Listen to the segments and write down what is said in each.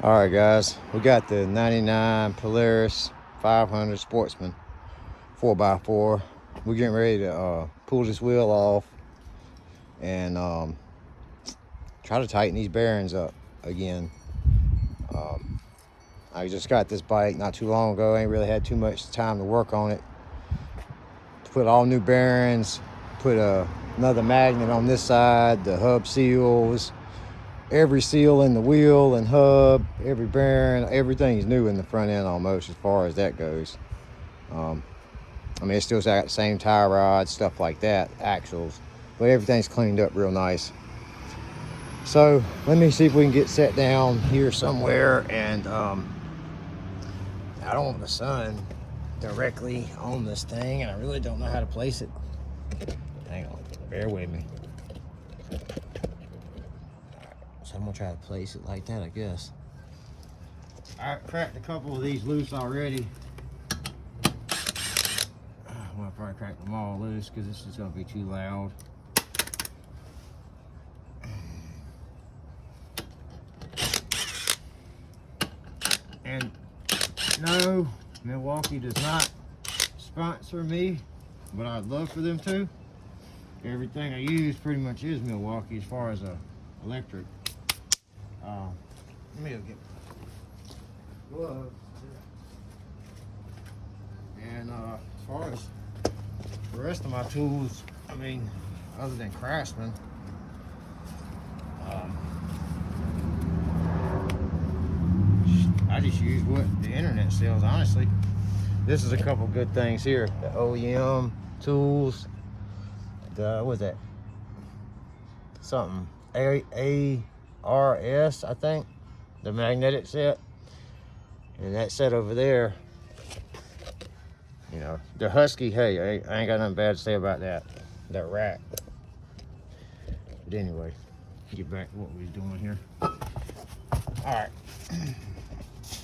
All right, guys, we got the 99 Polaris 500 Sportsman 4x4. We're getting ready to pull this wheel off and try to tighten these bearings up again. I just got this bike not too long ago. Ain't really had too much time to work on it. Put all new bearings, put another magnet on this side, the hub seals, every seal in the wheel and hub, every bearing, everything's new in the front end almost as far as that goes. I mean, it's still got the same tie rods, stuff like that, axles, but everything's cleaned up real nice. So let me see if we can get set down here somewhere, and I don't want the sun directly on this thing, and I really don't know how to place it. Hang on, bear with me. So I'm gonna try to place it like that, I guess. I cracked a couple of these loose already. I'm gonna probably crack them all loose because this is gonna be too loud. And no, Milwaukee does not sponsor me, but I'd love for them to. Everything I use pretty much is Milwaukee as far as electric. Let me go get gloves. And as far as the rest of my tools, I mean, other than Craftsman, I just use what the internet sells, honestly. This is a couple good things here. The OEM tools, the, what's that? Something, ARS, I think. The magnetic set. And that set over there, you know, the Husky, hey, I ain't got nothing bad to say about that. That rack. But anyway, get back to what we was doing here. All right.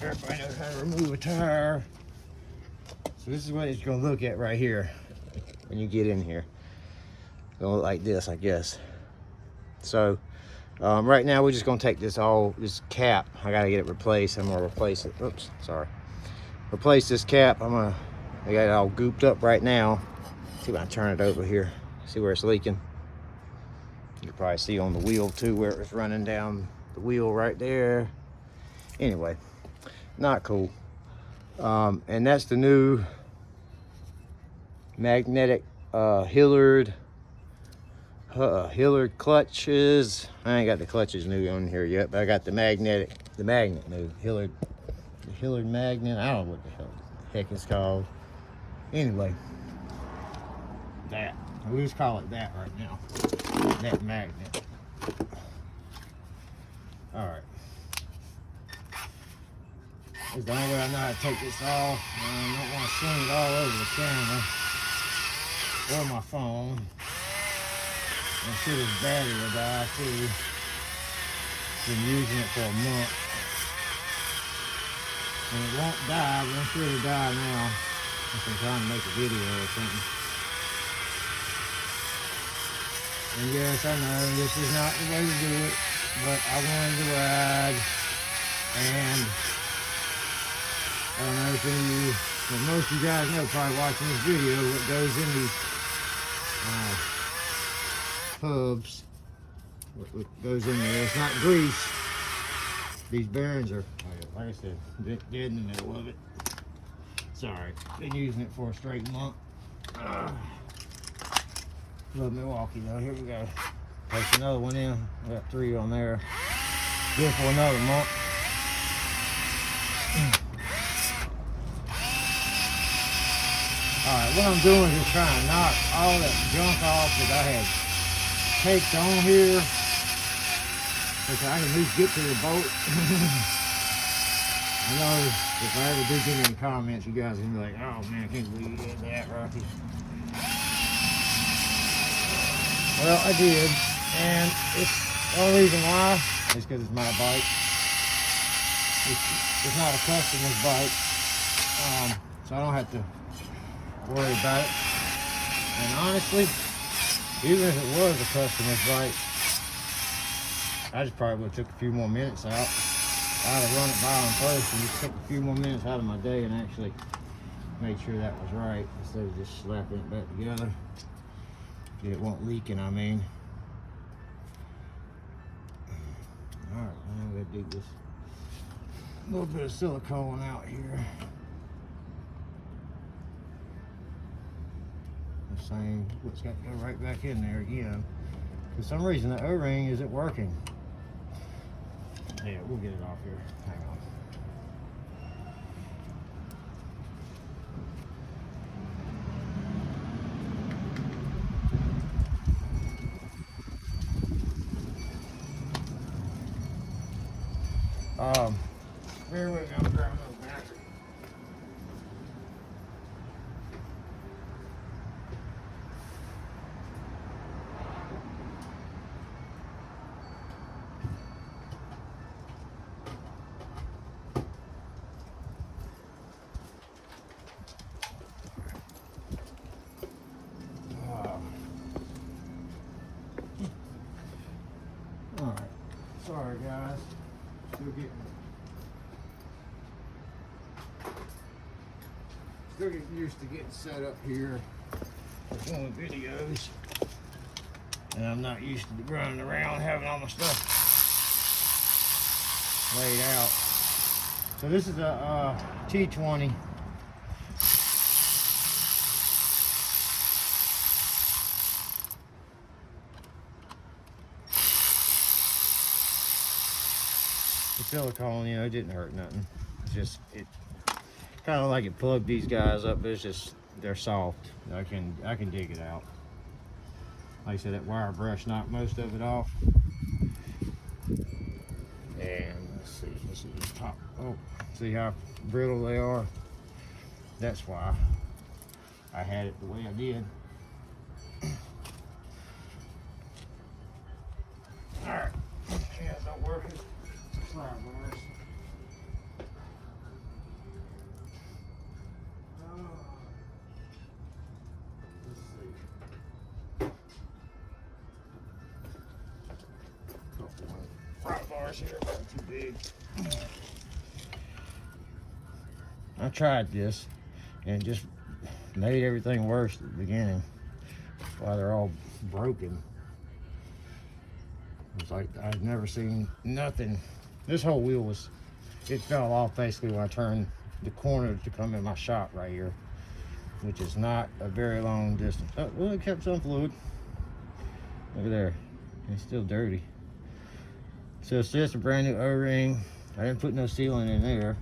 Everybody knows how to remove a tire. So this is what it's gonna look at right here when you get in here. It's gonna look like this, I guess. So right now we're just gonna take this cap. I gotta get it replaced. I'm gonna replace it. Oops, sorry. Replace this cap. I got it all gooped up right now. See if I can turn it over here. See where it's leaking. You can probably see on the wheel too where it was running down the wheel right there. Anyway, not cool. And that's the new magnetic Hilliard clutches. I ain't got the clutches new on here yet, but I got the magnet new. The Hilliard magnet. I don't know what the heck it's called. Anyway, that. We just call it that right now. That magnet. Alright. This is the only way I know how to take this off. I don't want to sling it all over the camera or my phone. I'm sure this battery will die too. Been using it for a month. And it won't die, but I'm sure it'll die now. If I'm trying to make a video or something. And yes, I know this is not the way to do it, but I wanted to ride. And I don't know if any of you, but most of you guys know probably watching this video what goes in these hubs. What goes in there. It's not grease. These bearings are, like I said, dead in the middle of it. Sorry, been using it for a straight month. Love Milwaukee though. Here we go. Place another one in. We got 3 on there. Good for another month. Alright, what I'm doing is trying to knock all that junk off that I had taped on here, so I can at least get to the boat. I know if I ever do get any comments, you guys are gonna be like, oh man, I can't believe you did that, Rocky. Well, I did, and it's the only reason why is because it's my bike. It's not a customer's bike, so I don't have to worry about it. And honestly, even if it was a customer's bike, I just probably would have took a few more minutes out I had to run it by them first and just took a few more minutes out of my day and actually made sure that was right instead of just slapping it back together. Get it won't leaking, I mean. Alright, I'm gonna dig this little bit of silicone out here. The same, it's got to go right back in there again. For some reason the O-ring isn't working. Yeah, we'll get it off here. Hang on. Bear with me, I'm grabbing those batteries. All right, sorry guys, still getting used to getting set up here with one of the videos, and I'm not used to running around having all my stuff laid out. So this is a T20. The silicone, you know, it didn't hurt nothing. It's just kind of like it plugged these guys up, but it's just they're soft. I can dig it out. Like I said, that wire brush knocked most of it off. And let's see this top. Oh, see how brittle they are? That's why I had it the way I did. All right, yeah, it's not working. Slide bars. Let's see. Couple of flat bars here, not too big. I tried this and it just made everything worse at the beginning. That's why they're all broken. It's like I've never seen nothing. This whole wheel it fell off basically when I turned the corner to come in my shop right here, which is not a very long distance. Oh, well, it kept some fluid. Look at there. It's still dirty. So it's just a brand new O-ring. I didn't put no sealant in there.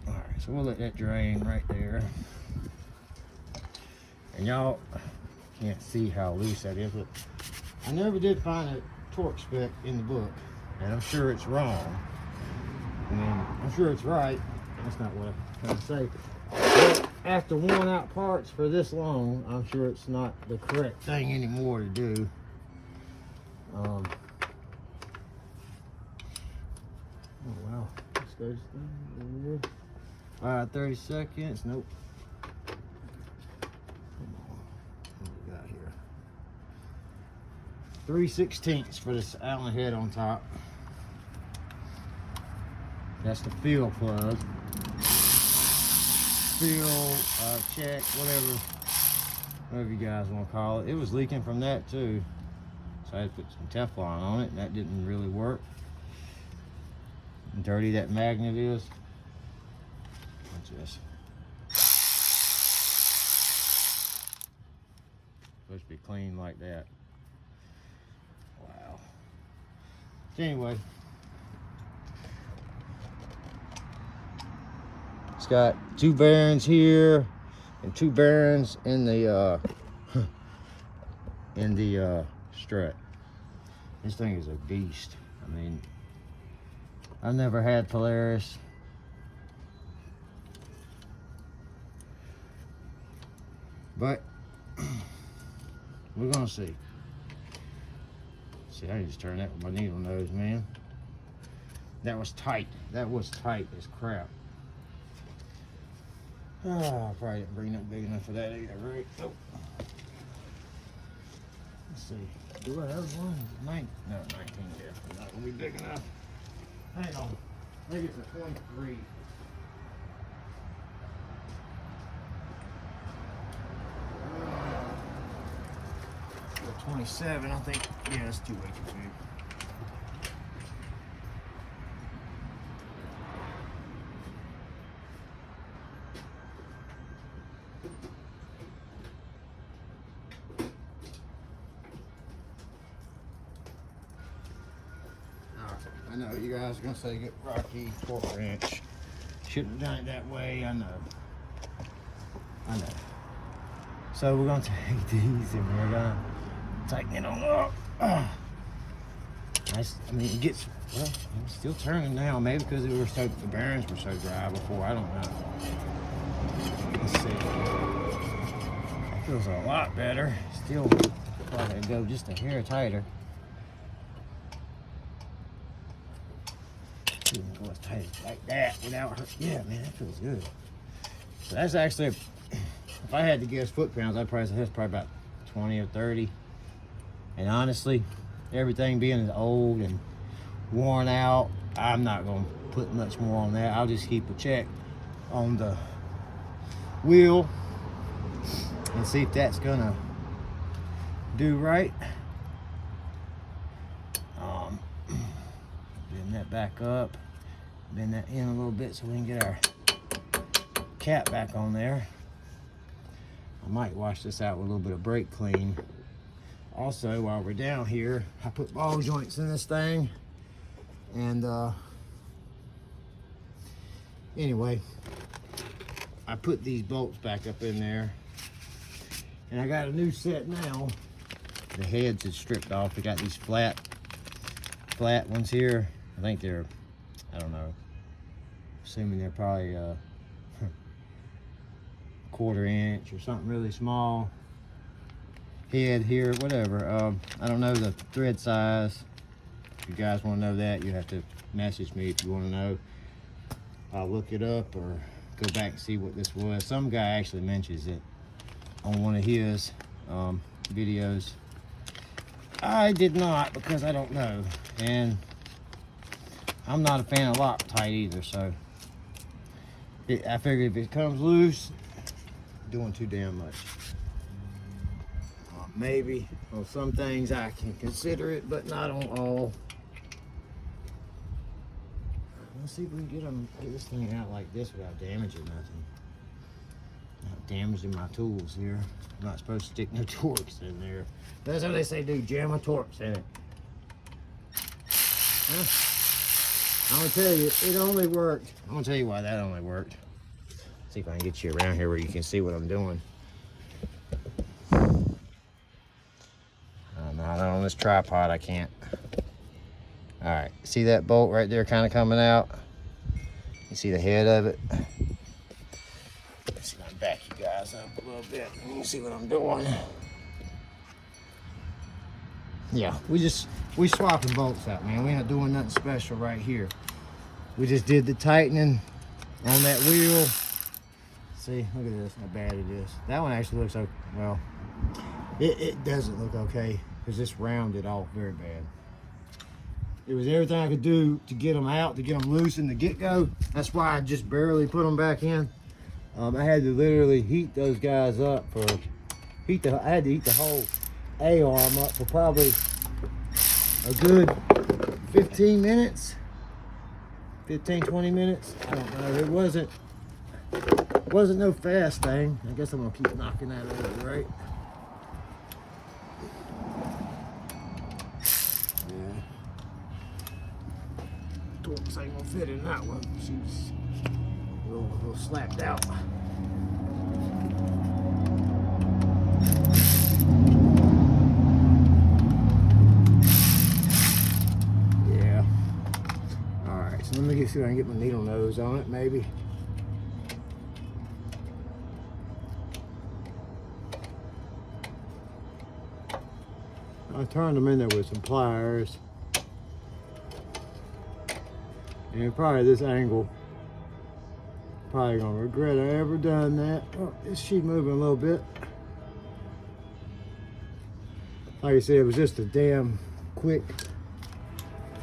All right, so we'll let that drain right there. And y'all can't see how loose that is, but I never did find a torque spec in the book, and I'm sure it's wrong. I mean, I'm sure it's right. That's not what I'm trying to say. But after worn out parts for this long, I'm sure it's not the correct thing anymore to do. Oh wow, this goes through. All right, 30 seconds. Nope. Come on. What we got here? 3/16 for this Allen head on top. That's the fill plug. Fill, check, whatever you guys want to call it. It was leaking from that too. So I had to put some Teflon on it, and that didn't really work. And dirty that magnet is. Watch this. Supposed to be clean like that. Wow. So anyway, it's got 2 bearings here and 2 bearings in the strut. This thing is a beast. I mean, I've never had Polaris. But we're gonna see. See, I just turned that with my needle nose, man. That was tight. That was tight as crap. Oh, I probably didn't bring that big enough for that either, right? Nope. Let's see. Do I have one? No, 19 definitely not gonna be big enough. Hang on. I think it's a 23. 27, I think. Yeah, that's too way too big. I know you guys are gonna say get Rocky 4 inch. Shouldn't have done it that way. I know. So we're gonna take these and we're gonna tighten it on up. I mean, it gets, well, it's still turning now. Maybe because the bearings were so dry before. I don't know. Let's see. That feels a lot better. Still probably go just a hair tighter. Go as tight like that without hurt. Yeah, man, that feels good. So that's actually, if I had to guess foot pounds, I'd probably say that's probably about 20 or 30. And honestly, everything being old and worn out, I'm not gonna put much more on that. I'll just keep a check on the wheel and see if that's gonna do right. Bend that back up, bend that in a little bit so we can get our cap back on there. I might wash this out with a little bit of brake clean. Also, while we're down here, I put ball joints in this thing, and anyway, I put these bolts back up in there, and I got a new set now. The heads is stripped off. We got these flat ones here. I think they're, I don't know, assuming they're probably a 1/4 inch or something really small. Head here, whatever. I don't know the thread size. If you guys want to know that, you have to message me if you want to know. I'll look it up or go back and see what this was. Some guy actually mentions it on one of his videos. I did not, because I don't know, and I'm not a fan of Loctite either, so I figured if it comes loose, doing too damn much. Maybe on some things I can consider it, but not on all. Let's see if we can get this thing out like this without damaging nothing. Not damaging my tools here. I'm not supposed to stick no Torx in there. That's what they say, do, jam a Torx in it. I'm gonna tell you, it only worked. I'm gonna tell you why that only worked. See if I can get you around here where you can see what I'm doing. Not on this tripod, I can't. All right, see that bolt right there kind of coming out? You see the head of it? Let's see if I can back you guys up a little bit. You can see what I'm doing. Yeah, we swapping bolts out, man. We not doing nothing special right here. We just did the tightening on that wheel. See, look at this, how bad it is. That one actually looks okay. Well, it doesn't look okay, because it's rounded off very bad. It was everything I could do to get them out, to get them loose in the get-go. That's why I just barely put them back in. I had to literally heat those guys up I had to heat the whole A-arm up for probably a good 15 minutes. 15, 20 minutes. I don't know. It wasn't no fast thing. I guess I'm gonna keep knocking that over, right? Yeah. Torx ain't gonna fit in that one. She's a little slapped out. Yeah. All right. So let me see if I can get my needle nose on it, maybe. I turned them in there with some pliers. And probably this angle, probably gonna regret I ever done that. Oh, this sheet moving a little bit. Like I said, it was just a damn quick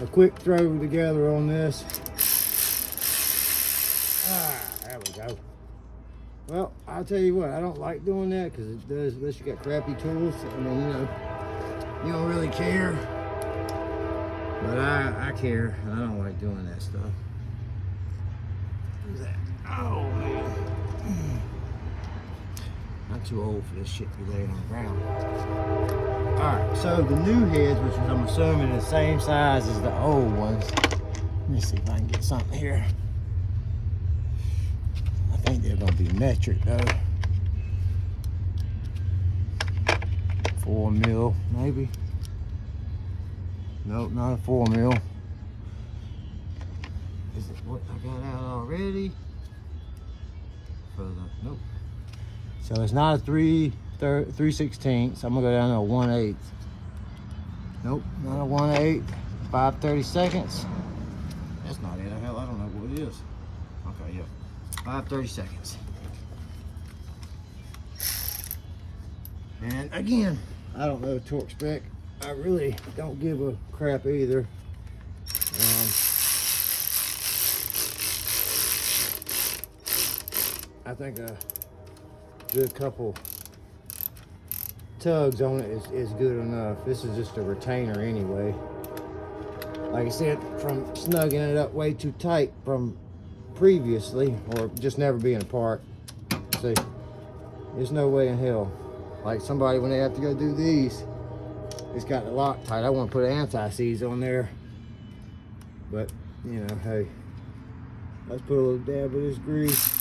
a quick throw together on this. There we go. Well, I'll tell you what, I don't like doing that because it does, unless you got crappy tools. I mean, you know, you don't really care. But I care, and I don't like doing that stuff. Who's that? Oh, man. I'm too old for this shit to be laying on the ground. Alright, so the new heads, which is I'm assuming the same size as the old ones. Let me see if I can get something here. I think they're going to be metric though. 4 mil, maybe. Nope, not a 4 mil. Is it what I got out already? Nope. So it's not a 3/16. So I'm gonna go down to a 1/8. Nope, not a 1/8. 5/32. That's not it. Hell, I don't know what it is. Okay, yeah. 5/32. And again, I don't know the torque spec. I really don't give a crap either. I think a good couple tugs on it is good enough. This is just a retainer anyway. Like I said, from snugging it up way too tight from previously, or just never being apart. See, there's no way in hell. Like somebody, when they have to go do these, it's got the Loctite. I want to put anti-seize on there, but you know, hey, let's put a little dab of this grease.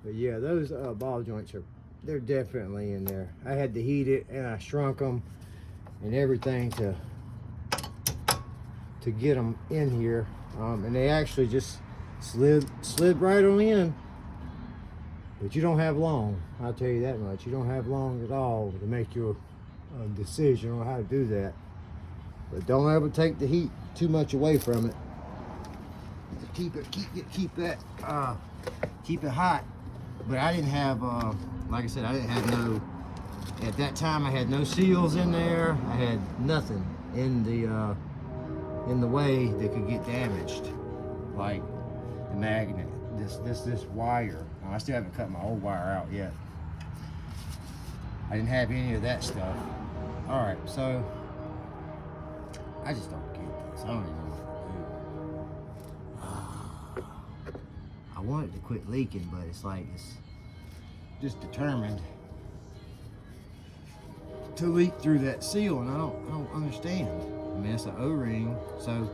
But yeah, those ball joints they're definitely in there. I had to heat it and I shrunk them and everything to get them in here, and they actually just slid right on in. But you don't have long, I'll tell you that much. You don't have long at all to make your decision on how to do that. But don't ever take the heat too much away from it. Keep it hot. But I didn't have, like I said, I didn't have no. At that time, I had no seals in there. I had nothing in the way that could get damaged, like the magnet. This wire. I still haven't cut my old wire out yet. I didn't have any of that stuff. All right, so I just don't get this. I don't even know what to do. I want it to quit leaking, but it's like it's just determined to leak through that seal, and I don't understand. I mean, it's an O-ring, so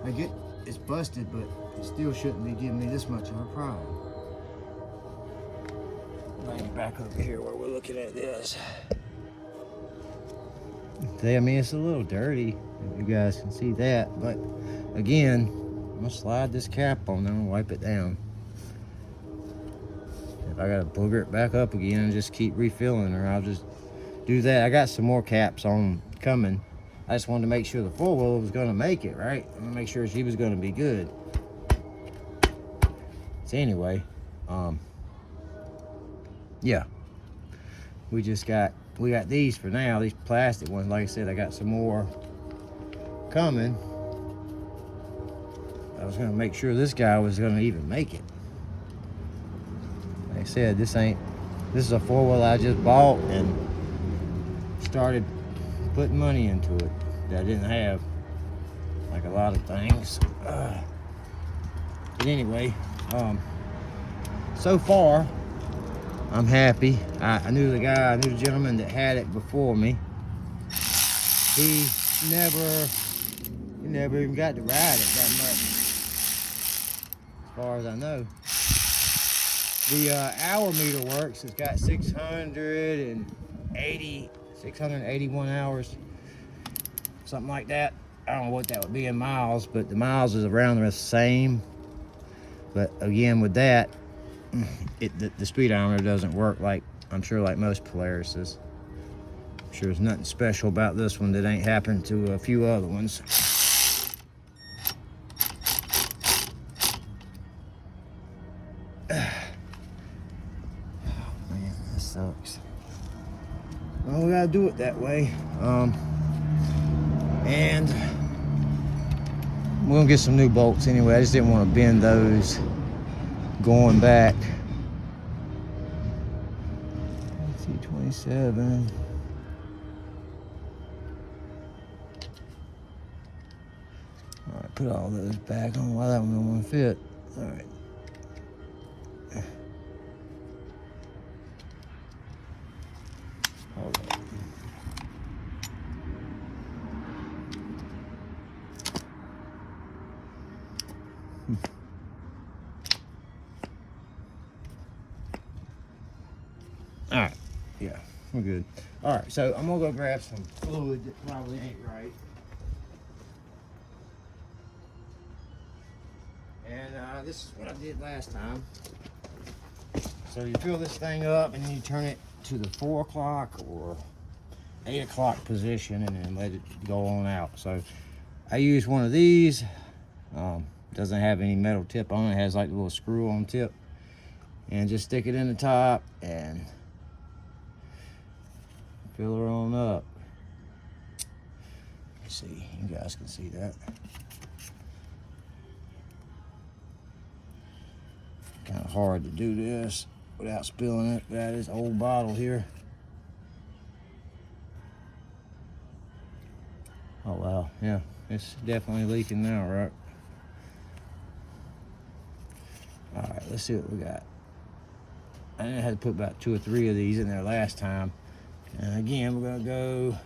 I get it's busted, but it still shouldn't be giving me this much of a problem. Bring it back over here where we're looking at this. I mean, it's a little dirty, if you guys can see that, but again, I'm gonna slide this cap on there and wipe it down. If I gotta booger it back up again and just keep refilling her, I'll just do that. I got some more caps on coming. I just wanted to make sure the four-wheeler was gonna make it, right? I'm gonna make sure she was gonna be good. So anyway, yeah, we got these for now, these plastic ones. Like I said, I got some more coming. I was gonna make sure this guy was gonna even make it. Like I said, this is a four-wheel I just bought and started putting money into it that I didn't have, like a lot of things. But anyway, so far I'm happy. I knew the gentleman that had it before me. He never even got to ride it that much, as far as I know. The hour meter works. It's got 681 hours, something like that. I don't know what that would be in miles, but the miles is around the same. But again, with that, the speedometer doesn't work like, I'm sure, like most Polarises. I'm sure there's nothing special about this one that ain't happened to a few other ones. Oh man, this sucks. do it that way. And we're gonna get some new bolts anyway. I just didn't want to bend those going back. T27. All right, put all those back. I don't know why that one don't want to fit. All right. Hold on. All right, yeah, we're good. All right, so I'm gonna go grab some fluid that probably ain't right. And this is what I did last time. So you fill this thing up and then you turn it to the 4 o'clock or 8 o'clock position and then let it go on out. So I use one of these. Doesn't have any metal tip on it. It has like a little screw on tip. And just stick it in the top and fill her on up. Let's see, you guys can see that. Kind of hard to do this without spilling it. Got this old bottle here. Oh wow, yeah, it's definitely leaking now, right? All right, let's see what we got. I had to put about 2 or 3 of these in there last time. And again, we're gonna go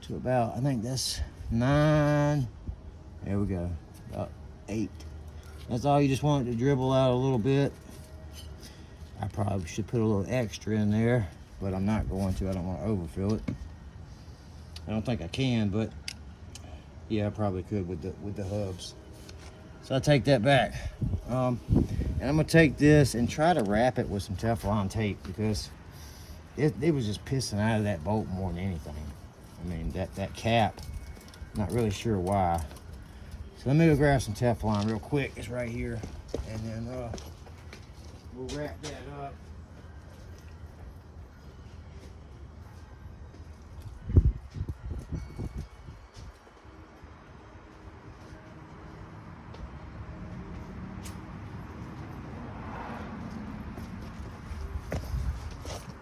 to about, I think that's 9. There we go, about 8. That's all. You just want it to dribble out a little bit. I probably should put a little extra in there, but I'm not going to. I don't want to overfill it. I don't think I can, but yeah, I probably could with the hubs. So I take that back. And I'm gonna take this and try to wrap it with some Teflon tape because it was just pissing out of that bolt more than anything. I mean, that cap, not really sure why. So let me go grab some Teflon real quick. It's right here. And then we'll wrap that up.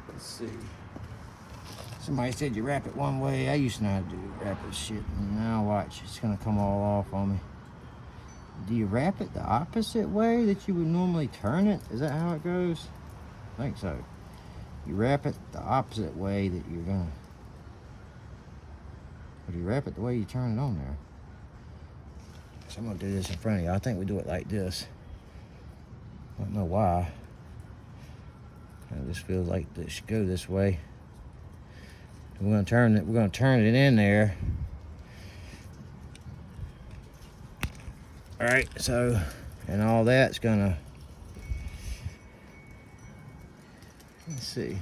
Let's see. Somebody said you wrap it one way. I used to know how to do wrap it shit. And now watch, it's gonna come all off on me. Do you wrap it the opposite way that you would normally turn it? Is that how it goes? I think so. You wrap it the opposite way that you're gonna. Or do you wrap it the way you turn it on there? So I'm gonna do this in front of you. I think we do it like this. I don't know why. It just feels like it should go this way. We're gonna turn it. We're gonna turn it in there. All right. So, and all that's gonna. Let's see.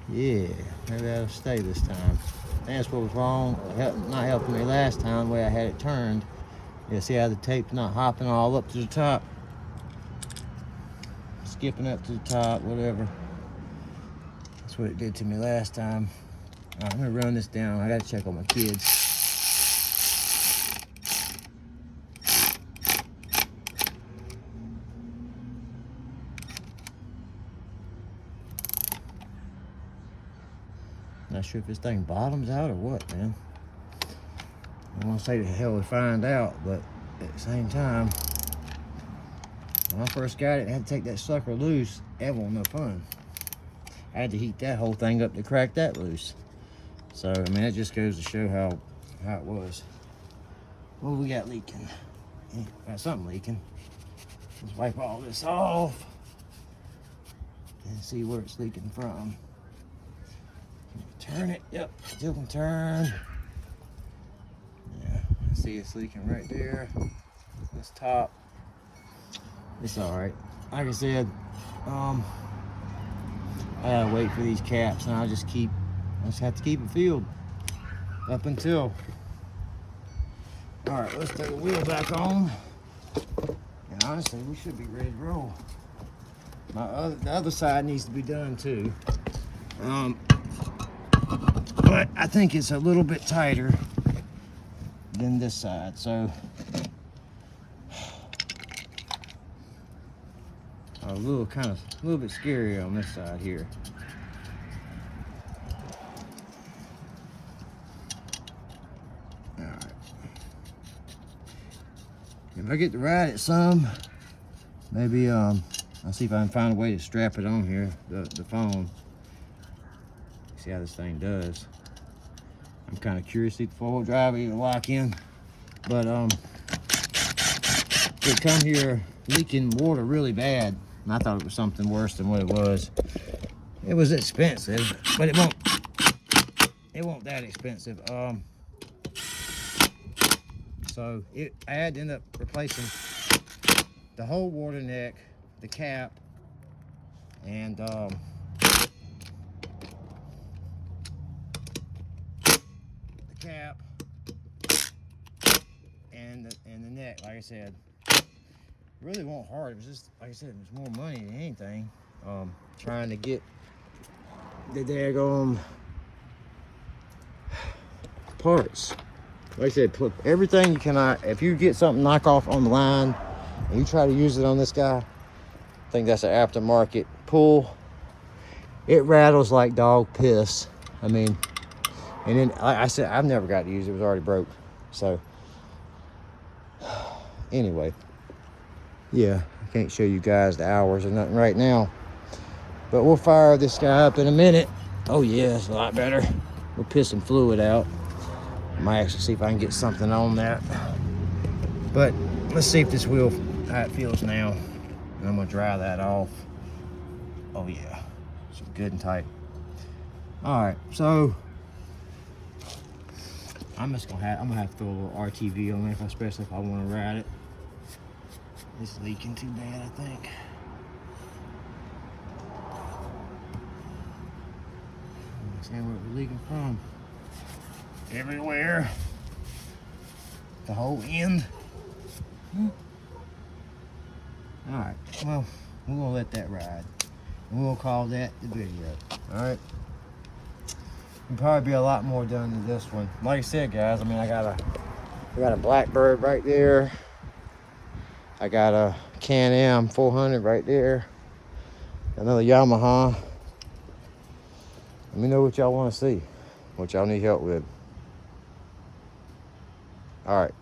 Yeah, maybe that'll stay this time. That's what was wrong. Not helping me last time. The way I had it turned. Yeah. See how the tape's not hopping all up to the top. Skipping up to the top, whatever. That's what it did to me last time. All right, I'm gonna run this down. I gotta check on my kids. Not sure if this thing bottoms out or what, man. I don't want to say the hell we find out, but at the same time, when I first got it, I had to take that sucker loose. That wasn't no fun. I had to heat that whole thing up to crack that loose. So, I mean, that just goes to show how it was. What we got leaking? Yeah, got something leaking. Let's wipe all this off and see where it's leaking from. Turn it. Yep, still can turn. Yeah, I see it's leaking right there. This top. It's all right. Like I said, I gotta wait for these caps, and I just have to keep it filled up until. All right, let's throw the wheel back on. And honestly, we should be ready to roll. The other side needs to be done too. But I think it's a little bit tighter than this side, so a little bit scary on this side here. All right. If I get to ride it some, maybe I'll see if I can find a way to strap it on here, the phone. See how this thing does. I'm kind of curious to see the four-wheel drive either lock in, but it come here leaking water really bad, and I thought it was something worse than what it was. It was expensive, but it won't that expensive. So I had to end up replacing the whole water neck, the cap, and the cap and the neck. Like I said, really wasn't hard. It was just, like I said, it was more money than anything. Trying to get the daggone parts. Like I said, put everything you cannot. If you get something knock off on the line and you try to use it on this guy, I think that's an aftermarket pull. It rattles like dog piss. I mean, and then like I said, I've never got to use it. It was already broke. So anyway, yeah, I can't show you guys the hours or nothing right now, but we'll fire this guy up in a minute. Oh yeah, it's a lot better. We'll piss some fluid out. I might actually see if I can get something on that. But let's see if this wheel, how it feels now. And I'm gonna dry that off. Oh yeah, it's good and tight. All right, so I'm gonna have to throw a little RTV on there, especially if I want to ride it. It's leaking too bad, I think. Understand where it's leaking from. Everywhere. The whole end. All right, well, we're gonna let that ride. And we'll call that the video. All right. There'll probably be a lot more done than this one. Like I said, guys, I mean, I got a Blackbird right there. I got a Can-Am 400 right there. Another Yamaha. Let me know what y'all want to see, what y'all need help with. All right.